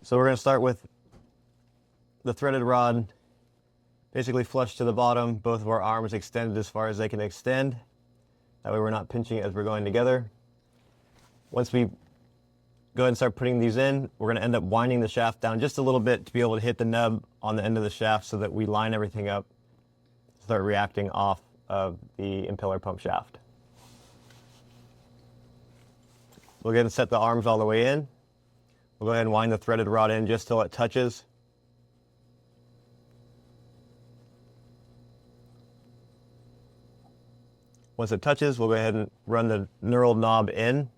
So we're going to start with the threaded rod basically flush to the bottom, both of our arms extended as far as they can extend. That way we're not pinching it as we're going together. Once we go ahead and start putting these in, we're going to end up winding the shaft down just a little bit to be able to hit the nub on the end of the shaft so that we line everything up, start reacting off of the impeller pump shaft. We'll go ahead and set the arms all the way in. We'll go ahead and wind the threaded rod in just till it touches. Once it touches, we'll go ahead and run the knurled knob in.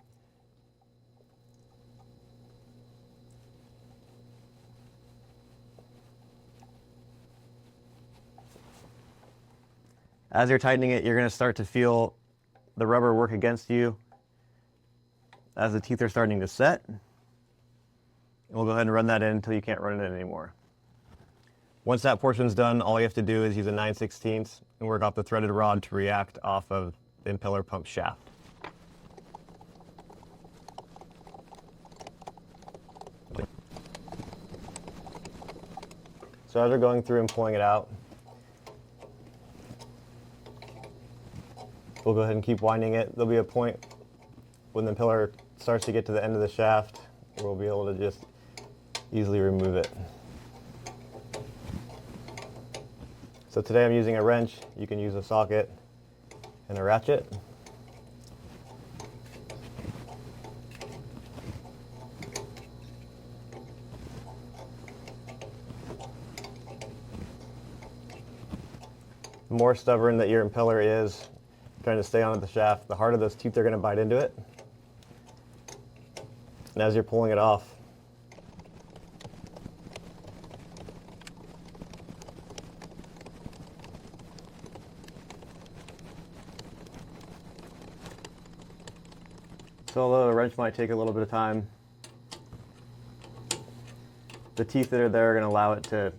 As you're tightening it, you're going to start to feel the rubber work against you as the teeth are starting to set. And we'll go ahead and run that in until you can't run it in anymore. Once that portion's done, all you have to do is use a 9/16 and work off the threaded rod to react off of the impeller pump shaft. So as we're going through and pulling it out, we'll go ahead and keep winding it. There'll be a point when the impeller starts to get to the end of the shaft where we'll be able to just easily remove it. So today I'm using a wrench. You can use a socket and a ratchet. The more stubborn that your impeller is, trying to stay on the shaft, the harder those teeth are going to bite into it. And as you're pulling it off, so although the wrench might take a little bit of time, the teeth that are there are going to allow it to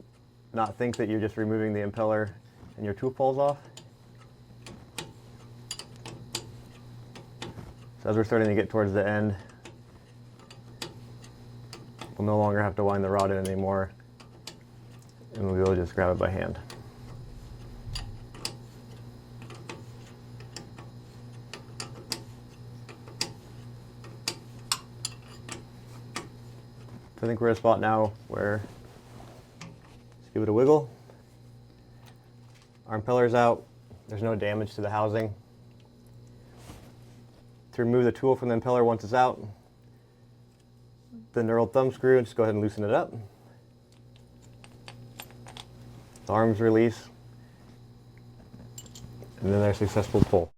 not think that you're just removing the impeller and your tool falls off. So as we're starting to get towards the end, we'll no longer have to wind the rod in anymore, and we'll be able to just grab it by hand. So I think we're at a spot now where, just give it a wiggle. Our impeller's out. There's no damage to the housing. To remove the tool from the impeller once it's out, the knurled thumb screw, and just go ahead and loosen it up. The arms release, and then their successful pull.